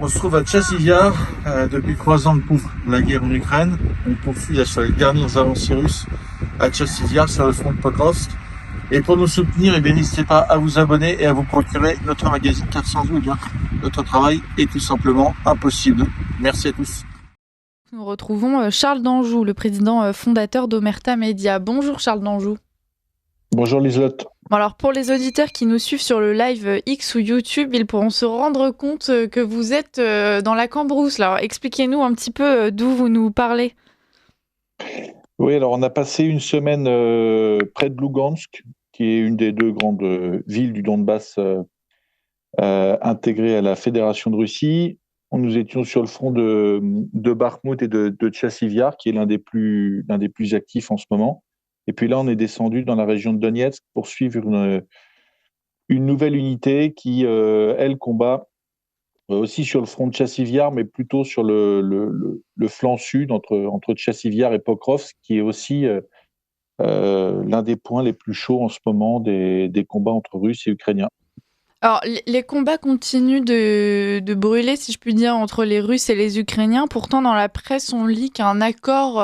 On se trouve à Tchassiviar, depuis 3 ans pour la guerre en Ukraine. On poursuit sur les dernières avancées russes à Tchassiviar, sur le front de Pokrovsk. Et pour nous soutenir, n'hésitez pas à vous abonner et à vous procurer notre magazine, car sans vous, notre travail est tout simplement impossible. Merci à tous. Nous retrouvons Charles Danjou, le président fondateur d'Omerta Média. Bonjour Charles Danjou. Bonjour Liselotte. Alors pour les auditeurs qui nous suivent sur le live X ou YouTube, ils pourront se rendre compte que vous êtes dans la Cambrousse. Alors expliquez-nous un petit peu d'où vous nous parlez. Oui, alors on a passé une semaine près de Lugansk, qui est une des deux grandes villes du Donbass intégrées à la Fédération de Russie. Nous étions sur le front de Bakhmut et de Tchassiviar, qui est l'un des plus actifs en ce moment. Et puis là, on est descendu dans la région de Donetsk pour suivre une nouvelle unité qui, elle, combat aussi sur le front de Tchassiviar, mais plutôt sur le flanc sud, entre Tchassiviar et Pokrovsk, qui est aussi l'un des points les plus chauds en ce moment des combats entre Russes et Ukrainiens. Alors les combats continuent de brûler, si je puis dire, entre les Russes et les Ukrainiens. Pourtant, dans la presse, on lit qu'un accord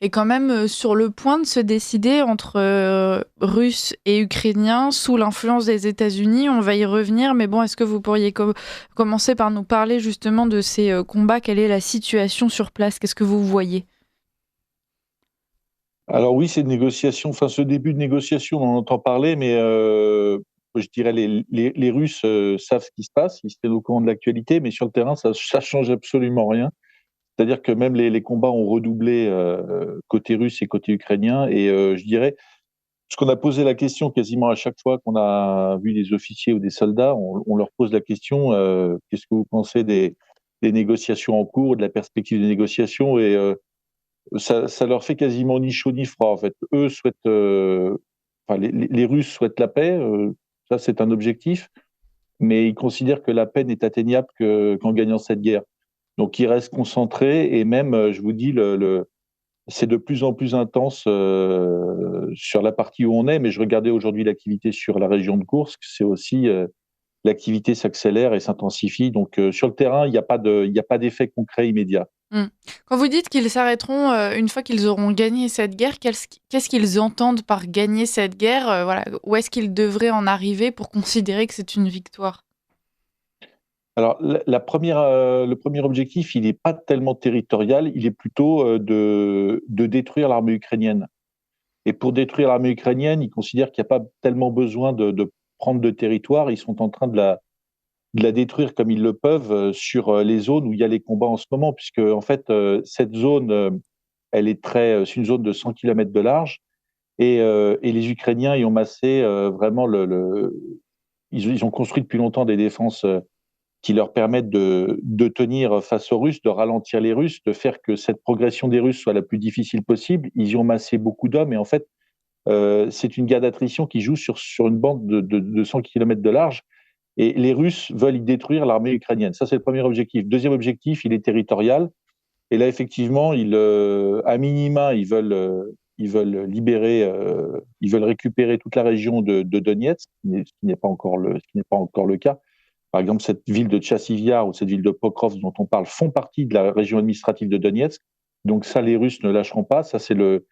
est quand même sur le point de se décider entre Russes et Ukrainiens sous l'influence des États-Unis. On va y revenir, mais bon, est-ce que vous pourriez commencer par nous parler justement de ces combats? Quelle est la situation sur place? Qu'est-ce que vous voyez? Alors oui, ces négociations, ce début de négociation, on en entend parler, mais je dirais les Russes savent ce qui se passe, ils étaient au courant de l'actualité, mais sur le terrain, ça change absolument rien. C'est-à-dire que même les combats ont redoublé côté russe et côté ukrainien, et je dirais, parce qu'on a posé la question quasiment à chaque fois qu'on a vu des officiers ou des soldats, on leur pose la question, qu'est-ce que vous pensez des négociations en cours, de la perspective des négociations, et ça leur fait quasiment ni chaud ni froid, en fait. Eux souhaitent, les Russes souhaitent la paix, ça c'est un objectif, mais ils considèrent que la paix n'est atteignable qu'en gagnant cette guerre. Donc ils restent concentrés, et même, je vous dis, c'est de plus en plus intense sur la partie où on est, mais je regardais aujourd'hui l'activité sur la région de Koursk, c'est aussi, l'activité s'accélère et s'intensifie. Donc sur le terrain, il n'y a pas d'effet concret immédiat. Quand vous dites qu'ils s'arrêteront une fois qu'ils auront gagné cette guerre, qu'est-ce qu'ils entendent par gagner cette guerre? Voilà, où est-ce qu'ils devraient en arriver pour considérer que c'est une victoire? Alors, le premier objectif, il n'est pas tellement territorial, il est plutôt de détruire l'armée ukrainienne. Et pour détruire l'armée ukrainienne, ils considèrent qu'il n'y a pas tellement besoin de prendre de territoire, ils sont en train de la détruire comme ils le peuvent sur les zones où il y a les combats en ce moment, puisque en fait, cette zone, c'est une zone de 100 km de large, et les Ukrainiens y ont massé vraiment ils ont construit depuis longtemps des défenses qui leur permettent de tenir face aux Russes, de ralentir les Russes, de faire que cette progression des Russes soit la plus difficile possible. Ils y ont massé beaucoup d'hommes, et en fait, c'est une guerre d'attrition qui joue sur une bande de 100 km de large, et les Russes veulent y détruire l'armée ukrainienne. Ça, c'est le premier objectif. Deuxième objectif, il est territorial, et là, effectivement, à minima, ils veulent libérer, ils veulent récupérer toute la région de Donetsk, ce qui n'est pas encore le cas. Par exemple, cette ville de Tchassiviar ou cette ville de Pokrovsk dont on parle font partie de la région administrative de Donetsk. Donc ça, les Russes ne lâcheront pas. Ça, c'est le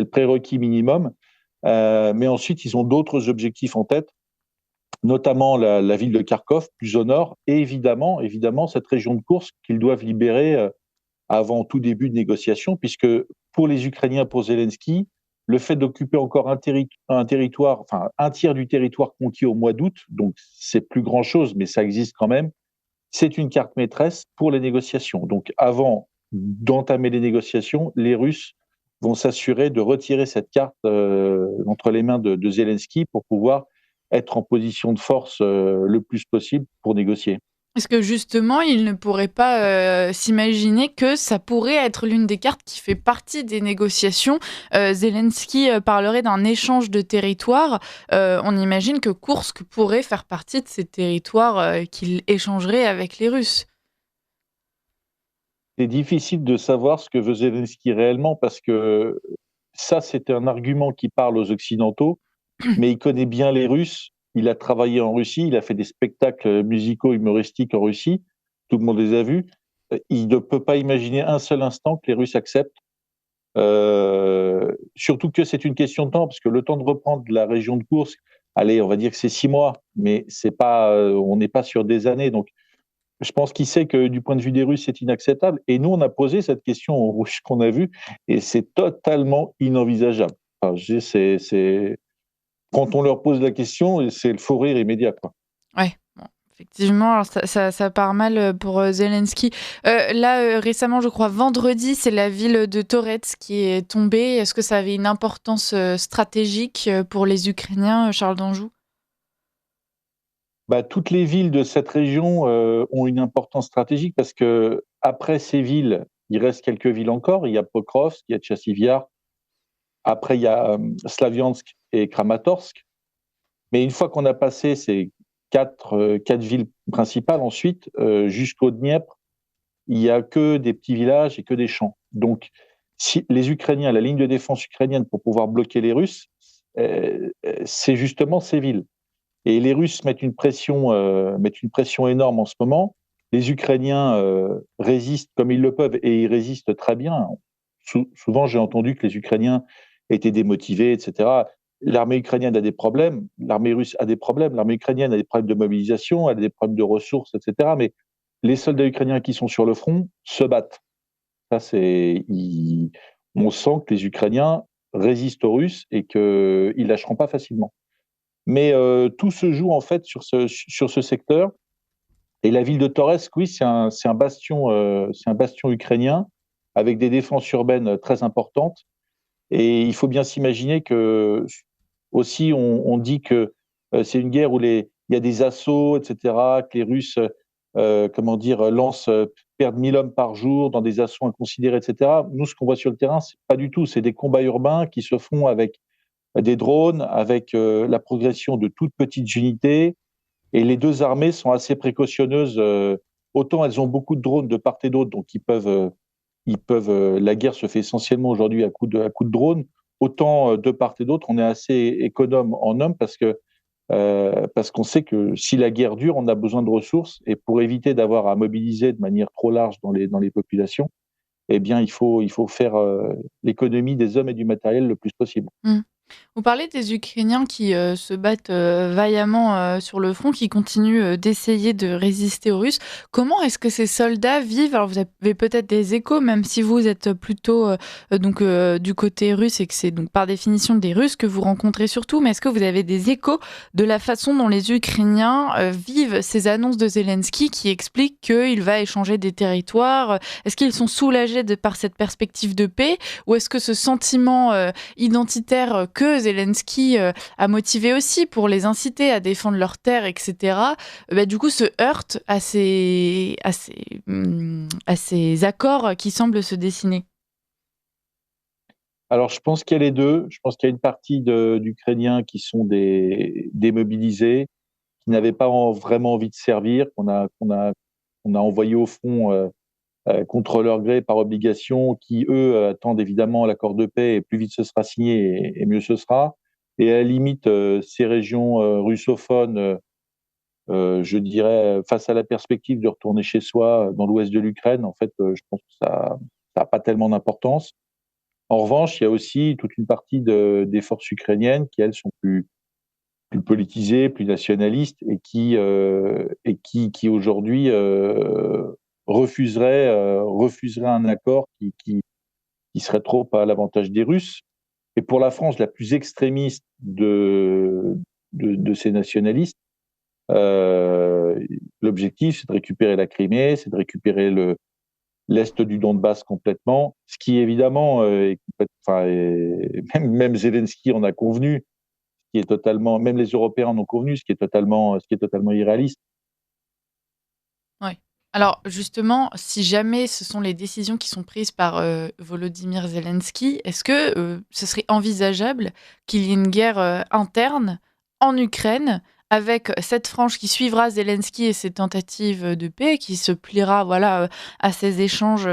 prérequis minimum. Mais ensuite, ils ont d'autres objectifs en tête, notamment la ville de Kharkov, plus au nord, et évidemment cette région de Koursk qu'ils doivent libérer avant tout début de négociation, puisque pour les Ukrainiens, pour Zelensky, le fait d'occuper encore un territoire, enfin un tiers du territoire conquis au mois d'août, donc c'est plus grand-chose, mais ça existe quand même, c'est une carte maîtresse pour les négociations. Donc avant d'entamer les négociations, les Russes vont s'assurer de retirer cette carte entre les mains de Zelensky pour pouvoir être en position de force le plus possible pour négocier. Est-ce que justement, ils ne pourraient pas s'imaginer que ça pourrait être l'une des cartes qui fait partie des négociations? Zelensky parlerait d'un échange de territoires. On imagine que Koursk pourrait faire partie de ces territoires qu'il échangerait avec les Russes. C'est difficile de savoir ce que veut Zelensky réellement, parce que ça, c'est un argument qui parle aux Occidentaux, mais il connaît bien les Russes. Il a travaillé en Russie, il a fait des spectacles musicaux humoristiques en Russie. tout le monde les a vus. Il ne peut pas imaginer un seul instant que les Russes acceptent. Surtout que c'est une question de temps, parce que le temps de reprendre la région de Koursk, allez, on va dire que c'est 6 mois, mais c'est pas, on n'est pas sur des années. Donc, je pense qu'il sait que du point de vue des Russes, c'est inacceptable. Et nous, on a posé cette question aux Russes qu'on a vu, et c'est totalement inenvisageable. Enfin, quand on leur pose la question, c'est le faux rire immédiat, quoi. Ouais, bon, effectivement, alors ça part mal pour Zelensky. Là, récemment, je crois, vendredi, c'est la ville de Torets qui est tombée. Est-ce que ça avait une importance stratégique pour les Ukrainiens, Charles d'Anjou? Bah, toutes les villes de cette région ont une importance stratégique parce que après ces villes, il reste quelques villes encore. Il y a Pokrovsk, il y a Tchassiviar. Après, il y a Slaviansk et Kramatorsk. Mais une fois qu'on a passé ces quatre villes principales, ensuite, jusqu'au Dniepr, il y a que des petits villages et que des champs. Donc, si les Ukrainiens, la ligne de défense ukrainienne pour pouvoir bloquer les Russes, c'est justement ces villes. Et les Russes mettent une pression énorme en ce moment. Les Ukrainiens résistent comme ils le peuvent et ils résistent très bien. Souvent, j'ai entendu que les Ukrainiens étaient démotivés, etc. L'armée ukrainienne a des problèmes, l'armée russe a des problèmes, l'armée ukrainienne a des problèmes de mobilisation, elle a des problèmes de ressources, etc. Mais les soldats ukrainiens qui sont sur le front se battent. Ça, on sent que les Ukrainiens résistent aux Russes et qu'ils ne lâcheront pas facilement. Mais tout se joue en fait sur ce secteur. Et la ville de Toretsk, oui, c'est un bastion ukrainien avec des défenses urbaines très importantes. Et il faut bien s'imaginer que aussi on dit que c'est une guerre où il y a des assauts, etc. Que les Russes, perdent 1000 hommes par jour dans des assauts inconsidérés, etc. Nous, ce qu'on voit sur le terrain, c'est pas du tout. C'est des combats urbains qui se font avec des drones, avec la progression de toutes petites unités. Et les deux armées sont assez précautionneuses. Autant elles ont beaucoup de drones de part et d'autre, donc la guerre se fait essentiellement aujourd'hui à coup de drones. Autant de part et d'autre, on est assez économe en hommes parce qu'on sait que si la guerre dure, on a besoin de ressources. Et pour éviter d'avoir à mobiliser de manière trop large dans les populations, eh bien, il faut faire l'économie des hommes et du matériel le plus possible. Mmh. Vous parlez des Ukrainiens qui se battent vaillamment sur le front, qui continuent d'essayer de résister aux Russes. Comment est-ce que ces soldats vivent? Alors vous avez peut-être des échos, même si vous êtes plutôt du côté russe et que c'est donc par définition des Russes que vous rencontrez surtout, mais est-ce que vous avez des échos de la façon dont les Ukrainiens vivent ces annonces de Zelensky qui expliquent qu'il va échanger des territoires? Est-ce qu'ils sont soulagés par cette perspective de paix, ou est-ce que ce sentiment identitaire que Zelensky a motivé aussi pour les inciter à défendre leurs terres, etc., du coup se heurte à ces accords qui semblent se dessiner? Alors, je pense qu'il y a les deux. Je pense qu'il y a une partie d'Ukrainiens qui sont des démobilisés, qui n'avaient pas vraiment envie de servir, qu'on a envoyés au front contre leur gré par obligation, qui, eux, attendent évidemment l'accord de paix, et plus vite ce sera signé, et mieux ce sera. Et à la limite, ces régions russophones, je dirais, face à la perspective de retourner chez soi dans l'ouest de l'Ukraine, en fait, je pense que ça n'a pas tellement d'importance. En revanche, il y a aussi toute une partie des forces ukrainiennes qui, elles, sont plus politisées, plus nationalistes et qui aujourd'hui refuseraient un accord qui serait trop à l'avantage des Russes. Et pour la France, la plus extrémiste de ces nationalistes, l'objectif, c'est de récupérer la Crimée, c'est de récupérer l'est du Donbass complètement, ce qui évidemment, même Zelensky en a convenu, qui est totalement, même les Européens en ont convenu, ce qui est totalement irréaliste. Ouais. Alors justement, si jamais ce sont les décisions qui sont prises par Volodymyr Zelensky, est-ce que ce serait envisageable qu'il y ait une guerre interne en Ukraine, avec cette frange qui suivra Zelensky et ses tentatives de paix, qui se pliera à ces échanges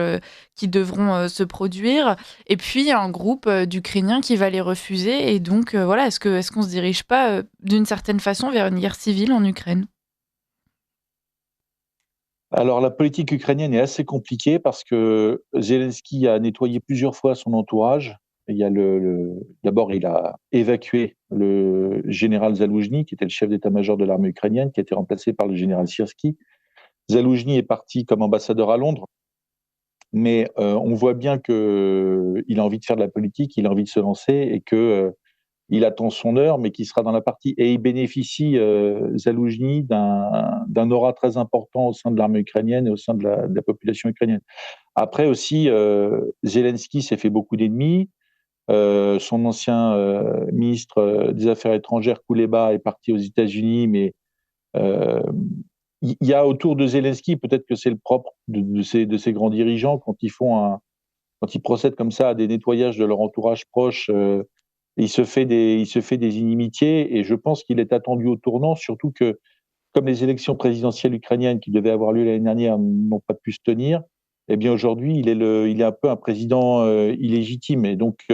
qui devront se produire, et puis un groupe d'Ukrainiens qui va les refuser, et donc est-ce qu'on se dirige pas d'une certaine façon vers une guerre civile en Ukraine? Alors, la politique ukrainienne est assez compliquée parce que Zelensky a nettoyé plusieurs fois son entourage. Il y a D'abord, il a évacué le général Zaloujny, qui était le chef d'état-major de l'armée ukrainienne, qui a été remplacé par le général Syrski. Zaloujny est parti comme ambassadeur à Londres, mais on voit bien qu'il a envie de faire de la politique, il a envie de se lancer et que il attend son heure, mais qui sera dans la partie. Et il bénéficie, Zaloujny, d'un aura très important au sein de l'armée ukrainienne et au sein de la population ukrainienne. Après aussi, Zelensky s'est fait beaucoup d'ennemis. Son ancien ministre des Affaires étrangères, Kouleba, est parti aux États-Unis, mais euh, il y a autour de Zelensky, peut-être que c'est le propre de ces grands dirigeants, quand ils procèdent comme ça à des nettoyages de leur entourage proche, il se fait des inimitiés et je pense qu'il est attendu au tournant, surtout que comme les élections présidentielles ukrainiennes qui devaient avoir lieu l'année dernière n'ont pas pu se tenir, eh bien aujourd'hui il est un peu un président illégitime et donc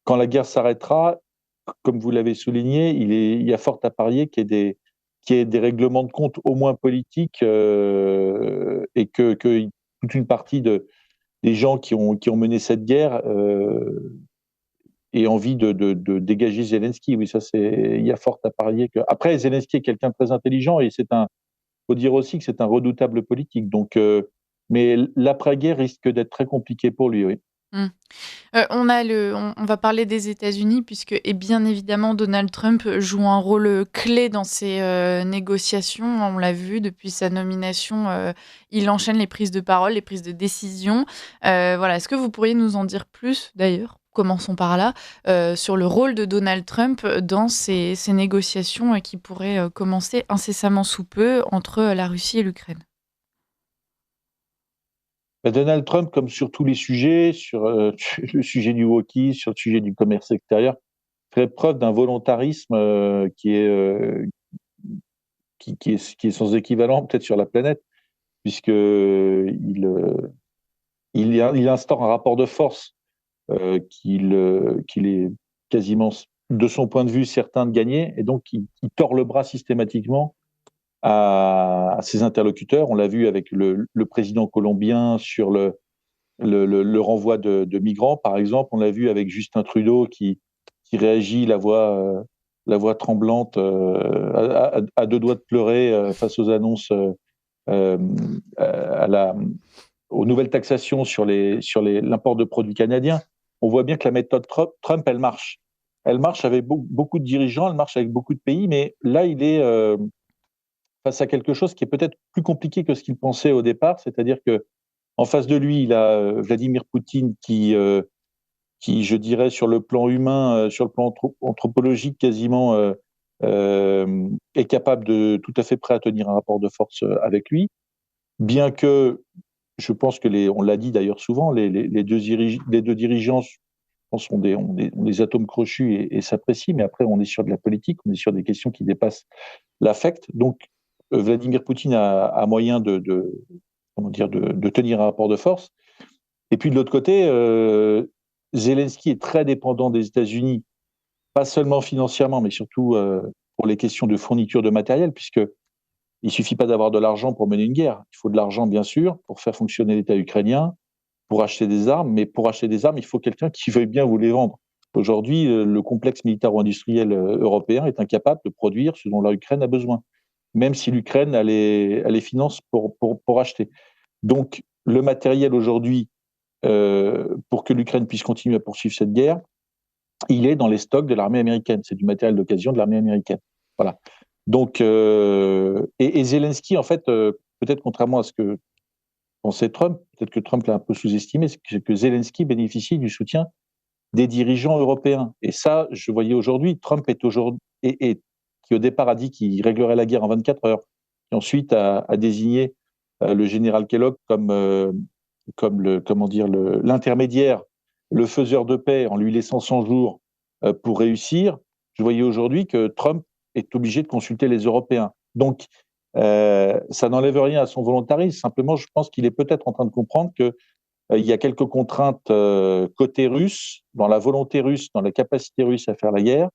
quand la guerre s'arrêtera, comme vous l'avez souligné, il y a fort à parier qu'il y ait des règlements de compte au moins politiques et que toute une partie des gens qui ont mené cette guerre et envie de dégager Zelensky. Oui, il y a fort à parier que. Après, Zelensky est quelqu'un de très intelligent et faut dire aussi que c'est un redoutable politique. Donc, mais l'après-guerre risque d'être très compliqué pour lui. Oui. Mmh. On va parler des États-Unis puisque, et bien évidemment, Donald Trump joue un rôle clé dans ces négociations. On l'a vu depuis sa nomination, il enchaîne les prises de parole, les prises de décision. Voilà, est-ce que vous pourriez nous en dire plus d'ailleurs? Commençons par là, sur le rôle de Donald Trump dans ces négociations qui pourraient commencer incessamment sous peu entre la Russie et l'Ukraine. Donald Trump, comme sur tous les sujets, sur le sujet du wokisme, sur le sujet du commerce extérieur, fait preuve d'un volontarisme qui est sans équivalent peut-être sur la planète, puisque il instaure un rapport de force qu'il est quasiment, de son point de vue, certain de gagner, et donc il tord le bras systématiquement à ses interlocuteurs. On l'a vu avec le président colombien sur le renvoi de migrants, par exemple. On l'a vu avec Justin Trudeau qui réagit la voix tremblante, à deux doigts de pleurer face aux annonces, euh, à aux nouvelles taxations sur l'import de produits canadiens. On voit bien que la méthode Trump, elle marche. Elle marche avec beaucoup de dirigeants, elle marche avec beaucoup de pays, mais là, il est face à quelque chose qui est peut-être plus compliqué que ce qu'il pensait au départ, c'est-à-dire que en face de lui, il a Vladimir Poutine qui, je dirais, sur le plan humain, sur le plan anthropologique, quasiment est capable de tout à fait prêt à tenir un rapport de force avec lui, bien que je pense que on l'a dit d'ailleurs souvent, les deux dirigeants je pense, ont des atomes crochus et s'apprécient, mais après on est sur de la politique, on est sur des questions qui dépassent l'affect. Donc Vladimir Poutine a moyen comment dire, de tenir un rapport de force. Et puis de l'autre côté, Zelensky est très dépendant des États-Unis, pas seulement financièrement, mais surtout pour les questions de fourniture de matériel, puisque il suffit pas d'avoir de l'argent pour mener une guerre. Il faut de l'argent, bien sûr, pour faire fonctionner l'État ukrainien, pour acheter des armes, mais pour acheter des armes, il faut quelqu'un qui veuille bien vous les vendre. Aujourd'hui, le complexe militaro-industriel européen est incapable de produire ce dont l'Ukraine a besoin, même si l'Ukraine a les finances pour acheter. Donc, le matériel aujourd'hui, pour que l'Ukraine puisse continuer à poursuivre cette guerre, il est dans les stocks de l'armée américaine. C'est du matériel d'occasion de l'armée américaine. Voilà. Donc, et Zelensky, en fait, peut-être contrairement à ce que pensait Trump, peut-être que Trump l'a un peu sous-estimé, c'est que Zelensky bénéficie du soutien des dirigeants européens. Et ça, je voyais aujourd'hui, Trump est aujourd'hui, qui au départ a dit qu'il réglerait la guerre en 24 heures, qui ensuite a désigné le général Kellogg comme l'intermédiaire, le faiseur de paix en lui laissant 100 jours pour réussir. Je voyais aujourd'hui que Trump est obligé de consulter les Européens. Donc, ça n'enlève rien à son volontarisme. Simplement, je pense qu'il est peut-être en train de comprendre que il y a quelques contraintes côté russe, dans la volonté russe, dans la capacité russe à faire la guerre,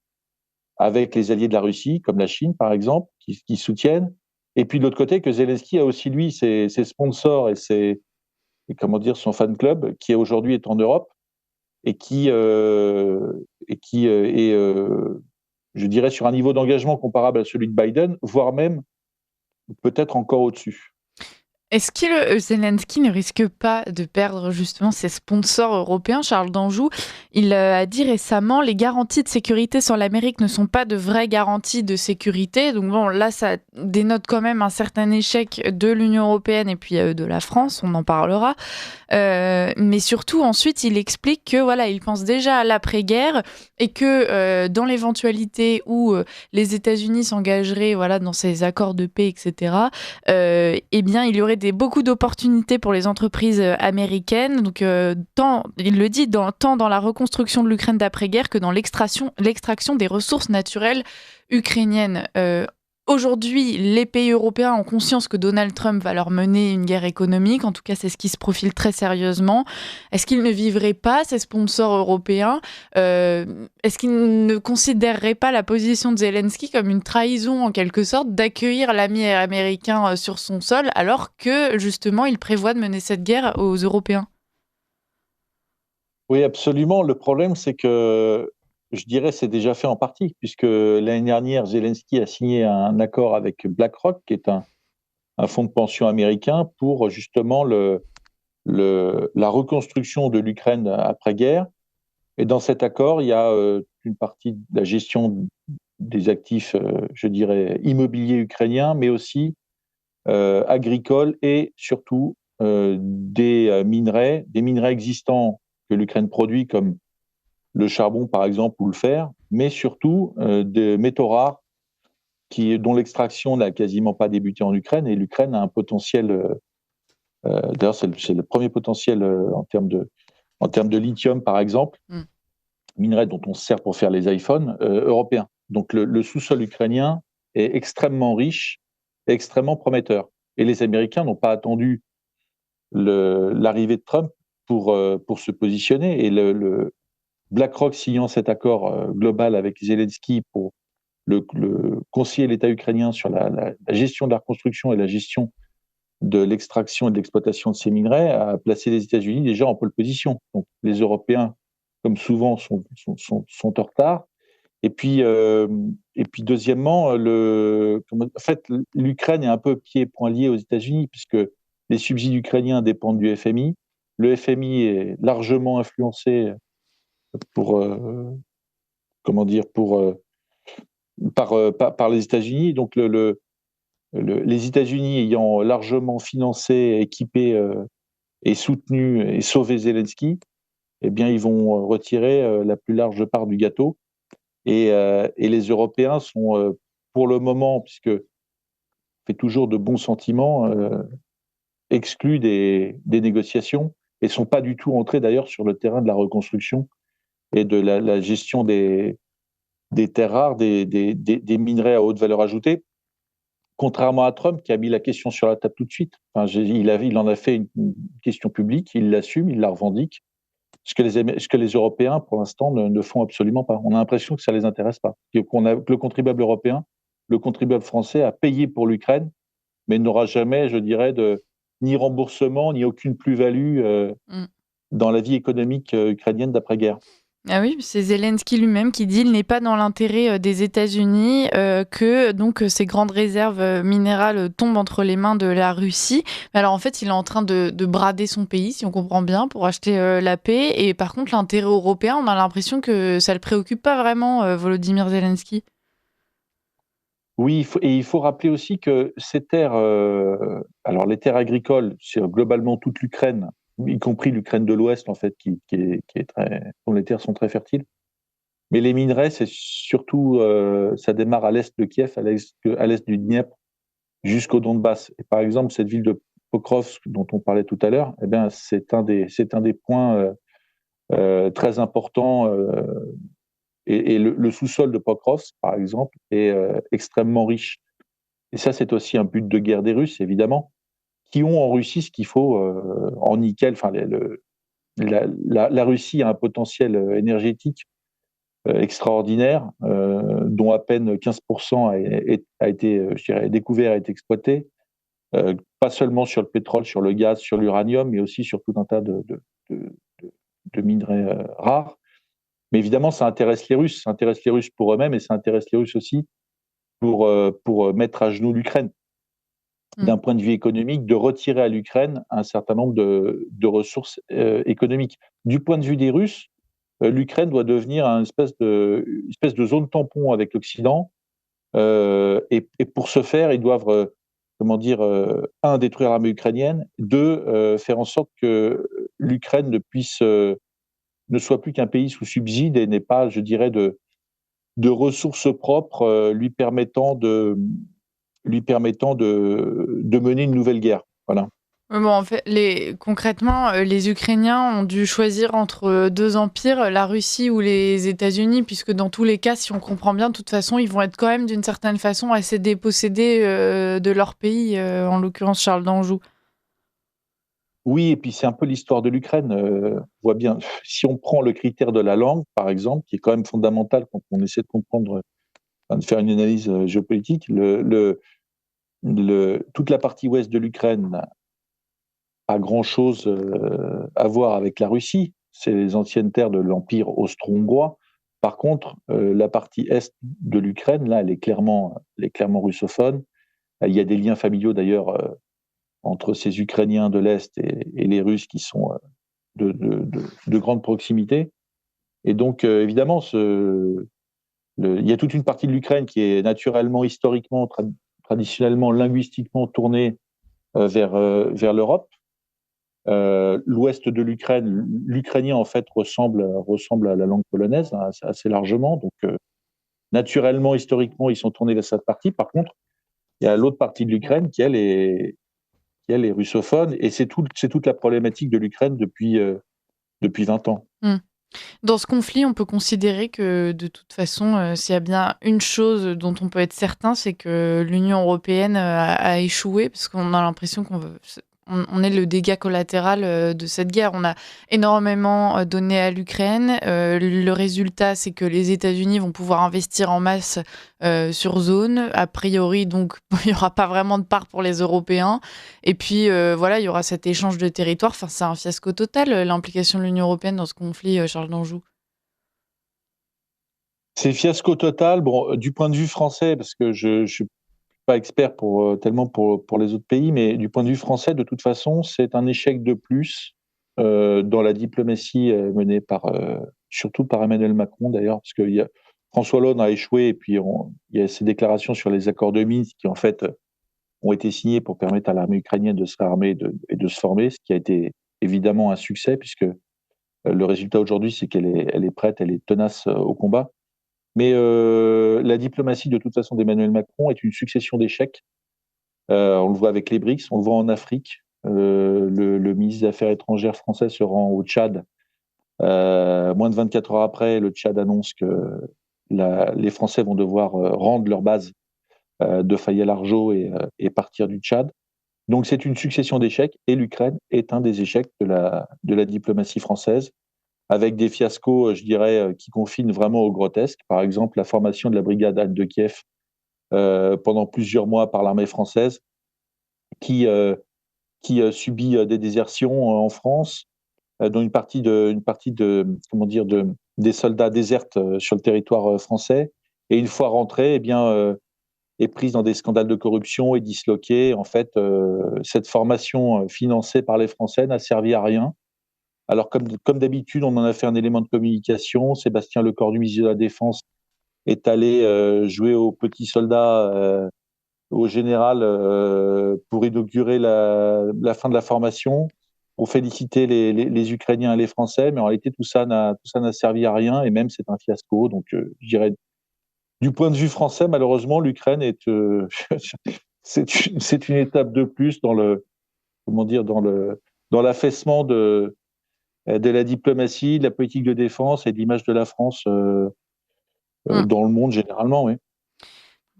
avec les alliés de la Russie, comme la Chine, par exemple, qui soutiennent, Et puis de l'autre côté, que Zelensky a aussi, lui, ses sponsors son fan club, qui aujourd'hui est en Europe et qui est, je dirais, sur un niveau d'engagement comparable à celui de Biden, voire même peut-être encore au-dessus. Est-ce que Zelensky ne risque pas de perdre justement ses sponsors européens? Charles d'Anjou, il a dit récemment: les garanties de sécurité sur l'Amérique ne sont pas de vraies garanties de sécurité. Donc bon, là, ça dénote quand même un certain échec de l'Union européenne et puis de la France, on en parlera. Mais surtout, ensuite, il explique que voilà, il pense déjà à l'après-guerre et que dans l'éventualité où les États-Unis s'engageraient voilà, dans ces accords de paix, etc., eh bien, il y aurait beaucoup d'opportunités pour les entreprises américaines. Donc, il le dit, tant dans la reconstruction de l'Ukraine d'après-guerre que dans l'extraction des ressources naturelles ukrainiennes. Aujourd'hui, les pays européens ont conscience que Donald Trump va leur mener une guerre économique. En tout cas, c'est ce qui se profile très sérieusement. Est-ce qu'ils ne vivraient pas, ces sponsors européens, est-ce qu'ils ne considéreraient pas la position de Zelensky comme une trahison, en quelque sorte, d'accueillir l'ami américain sur son sol, alors que, justement, il prévoit de mener cette guerre aux Européens? Oui, absolument. Le problème, c'est que je dirais c'est déjà fait en partie, puisque l'année dernière, Zelensky a signé un accord avec BlackRock, qui est un fonds de pension américain, pour justement la reconstruction de l'Ukraine après-guerre. Et dans cet accord, il y a une partie de la gestion des actifs, je dirais, immobiliers ukrainiens, mais aussi agricoles et surtout des minerais existants que l'Ukraine produit, comme le charbon par exemple ou le fer, mais surtout des métaux rares dont l'extraction n'a quasiment pas débuté en Ukraine, et l'Ukraine a un potentiel, d'ailleurs c'est le premier potentiel en termes de lithium par exemple, minerai dont on se sert pour faire les iPhones européens. Donc le sous-sol ukrainien est extrêmement riche et extrêmement prometteur. Et les Américains n'ont pas attendu l'arrivée de Trump pour se positionner. Et le BlackRock signant cet accord global avec Zelensky pour conseiller l'État ukrainien sur la gestion de la reconstruction et la gestion de l'extraction et de l'exploitation de ces minerais a placé les États-Unis déjà en pole position. Donc les Européens, comme souvent, sont en retard. Et puis deuxièmement, en fait, l'Ukraine est un peu pieds et poings liés aux États-Unis, puisque les subsides ukrainiens dépendent du FMI. Le FMI est largement influencé pour, comment dire, par les États-Unis. Donc les États-Unis ayant largement financé, équipé et soutenu et sauvé Zelensky, eh bien, ils vont retirer la plus large part du gâteau. Et les Européens sont, pour le moment, puisque fait toujours de bons sentiments, exclus des négociations et sont pas du tout entrés d'ailleurs sur le terrain de la reconstruction et de la gestion des terres rares, des minerais à haute valeur ajoutée. Contrairement à Trump qui a mis la question sur la table tout de suite. Enfin, il en a fait une question publique, il l'assume, il la revendique. Ce que les Européens, pour l'instant, ne font absolument pas. On a l'impression que ça ne les intéresse pas. Que le contribuable européen, le contribuable français a payé pour l'Ukraine, mais n'aura jamais, je dirais, ni remboursement, ni aucune plus-value dans la vie économique ukrainienne d'après-guerre. Ah oui, c'est Zelensky lui-même qui dit qu'il n'est pas dans l'intérêt des États-Unis que donc ces grandes réserves minérales tombent entre les mains de la Russie. Mais alors en fait, il est en train de brader son pays, si on comprend bien, pour acheter la paix. Et par contre, l'intérêt européen, on a l'impression que ça le préoccupe pas vraiment, Volodymyr Zelensky. Oui, il faut rappeler aussi que ces terres, alors les terres agricoles, c'est globalement toute l'Ukraine, y compris l'Ukraine de l'Ouest en fait, qui est dont les terres sont très fertiles. Mais les minerais, c'est surtout, ça démarre à l'est de Kiev, à l'est du Dniepr, jusqu'au Donbass. Et par exemple, cette ville de Pokrovsk dont on parlait tout à l'heure, eh bien, c'est un des points très importants. Et le sous-sol de Pokrovsk, par exemple, est extrêmement riche. Et ça, c'est aussi un but de guerre des Russes, évidemment, qui ont en Russie ce qu'il faut en nickel. Enfin, la Russie a un potentiel énergétique extraordinaire, dont à peine 15% a été, je dirais, découvert, a été exploité, pas seulement sur le pétrole, sur le gaz, sur l'uranium, mais aussi sur tout un tas de, de minerais rares. Mais évidemment, ça intéresse les Russes. Ça intéresse les Russes pour eux-mêmes et ça intéresse les Russes aussi pour mettre à genoux l'Ukraine. D'un point de vue économique, de retirer à l'Ukraine un certain nombre de ressources économiques. Du point de vue des Russes, l'Ukraine doit devenir une espèce de zone tampon avec l'Occident. Et pour ce faire, ils doivent, un, détruire l'armée ukrainienne, deux, faire en sorte que l'Ukraine ne soit plus qu'un pays sous subside et n'ait pas, je dirais, de ressources propres lui permettant de mener une nouvelle guerre. Voilà. Bon, en fait, concrètement, les Ukrainiens ont dû choisir entre deux empires, la Russie ou les États-Unis, puisque dans tous les cas, si on comprend bien, de toute façon, ils vont être quand même d'une certaine façon assez dépossédés de leur pays, en l'occurrence Charles d'Anjou. Oui, et puis c'est un peu l'histoire de l'Ukraine. On voit bien, si on prend le critère de la langue, par exemple, qui est quand même fondamental quand on essaie de comprendre, de faire une analyse géopolitique, toute la partie ouest de l'Ukraine n'a pas grand-chose à voir avec la Russie. C'est les anciennes terres de l'Empire austro-hongrois. Par contre, la partie est de l'Ukraine, là, elle est clairement russophone. Il y a des liens familiaux d'ailleurs entre ces Ukrainiens de l'Est et les Russes qui sont de grande proximité. Et donc, évidemment, il y a toute une partie de l'Ukraine qui est naturellement, historiquement, traditionnellement, linguistiquement tournée vers l'Europe. L'ouest de l'Ukraine, l'ukrainien en fait ressemble à la langue polonaise hein, assez largement. Donc, naturellement, historiquement, ils sont tournés vers cette partie. Par contre, il y a l'autre partie de l'Ukraine qui elle est russophone, et c'est toute la problématique de l'Ukraine depuis 20 ans. Dans ce conflit, on peut considérer que de toute façon, s'il y a bien une chose dont on peut être certain, c'est que l'Union européenne a échoué, parce qu'on a l'impression on est le dégât collatéral de cette guerre. On a énormément donné à l'Ukraine. Le résultat, c'est que les États-Unis vont pouvoir investir en masse sur zone. A priori, donc, il n'y aura pas vraiment de part pour les Européens. Et puis, voilà, il y aura cet échange de territoire. Enfin, c'est un fiasco total, l'implication de l'Union européenne dans ce conflit, Charles d'Anjou. C'est fiasco total. Bon, du point de vue français, parce que je suis pas expert tellement pour les autres pays, mais du point de vue français, de toute façon, c'est un échec de plus dans la diplomatie menée surtout par Emmanuel Macron d'ailleurs, parce que François Hollande a échoué, et puis il y a ces déclarations sur les accords de Minsk qui en fait ont été signés pour permettre à l'armée ukrainienne de se réarmer et de se former, ce qui a été évidemment un succès, puisque le résultat aujourd'hui, c'est qu'elle est prête, elle est tenace au combat. Mais la diplomatie, de toute façon, d'Emmanuel Macron est une succession d'échecs. On le voit avec les BRICS, on le voit en Afrique. Le ministre des Affaires étrangères français se rend au Tchad. Moins de 24 heures après, le Tchad annonce que les Français vont devoir rendre leur base de Faya-Largeau et partir du Tchad. Donc c'est une succession d'échecs, et l'Ukraine est un des échecs de la diplomatie française, avec des fiascos, je dirais, qui confinent vraiment au grotesque. Par exemple, la formation de la brigade Anne de Kiev pendant plusieurs mois par l'armée française, qui subit des désertions en France, dont une partie des soldats désertent sur le territoire français, et une fois rentrés, eh bien, est prise dans des scandales de corruption et disloquée. En fait, cette formation financée par les Français n'a servi à rien. Alors, comme d'habitude, on en a fait un élément de communication. Sébastien Lecornu, ministre de la Défense, est allé jouer aux petits soldats, au général, pour inaugurer la fin de la formation, pour féliciter les Ukrainiens et les Français. Mais en réalité, tout ça n'a servi à rien, et même c'est un fiasco. Donc, je dirais, du point de vue français, malheureusement, l'Ukraine est c'est une étape de plus dans l'affaissement de la diplomatie, de la politique de défense et de l'image de la France dans le monde généralement, oui.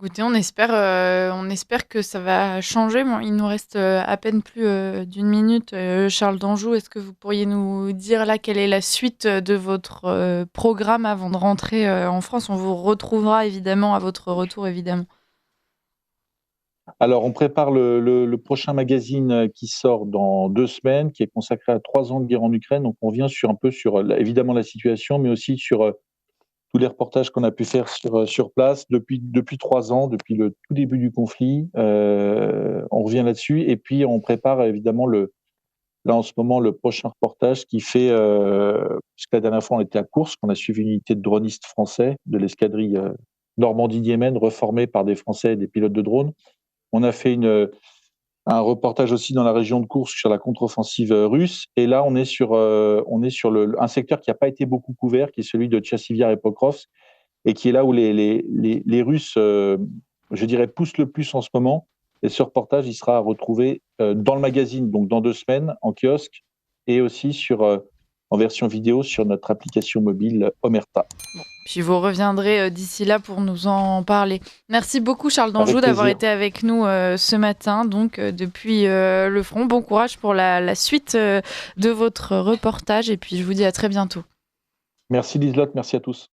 Écoutez, on espère que ça va changer. Bon, il nous reste à peine plus d'une minute. Charles d'Anjou, est-ce que vous pourriez nous dire là quelle est la suite de votre programme avant de rentrer en France? On vous retrouvera évidemment à votre retour, évidemment. Alors, on prépare le prochain magazine qui sort dans 2 semaines, qui est consacré à 3 ans de guerre en Ukraine. Donc, on revient sur un peu sur évidemment la situation, mais aussi sur tous les reportages qu'on a pu faire sur place depuis 3 ans, depuis le tout début du conflit. On revient là-dessus et puis on prépare évidemment là en ce moment le prochain reportage qui fait, puisque la dernière fois on était à Kursk, on a suivi une unité de dronistes français de l'escadrille Normandie-Yémen, reformée par des Français et des pilotes de drones. On a fait un reportage aussi dans la région de Koursk sur la contre-offensive russe. Et là, on est sur un secteur qui n'a pas été beaucoup couvert, qui est celui de Tchassiviar et Pokrovsk, et qui est là où les Russes, je dirais, poussent le plus en ce moment. Et ce reportage, il sera à retrouver dans le magazine, donc dans 2 semaines, en kiosque, et aussi en version vidéo sur notre application mobile Omerta. Puis vous reviendrez d'ici là pour nous en parler. Merci beaucoup Charles d'Anjou Avec d'avoir plaisir. été avec nous ce matin, donc depuis le front. Bon courage pour la suite de votre reportage et puis je vous dis à très bientôt. Merci Liselotte, merci à tous.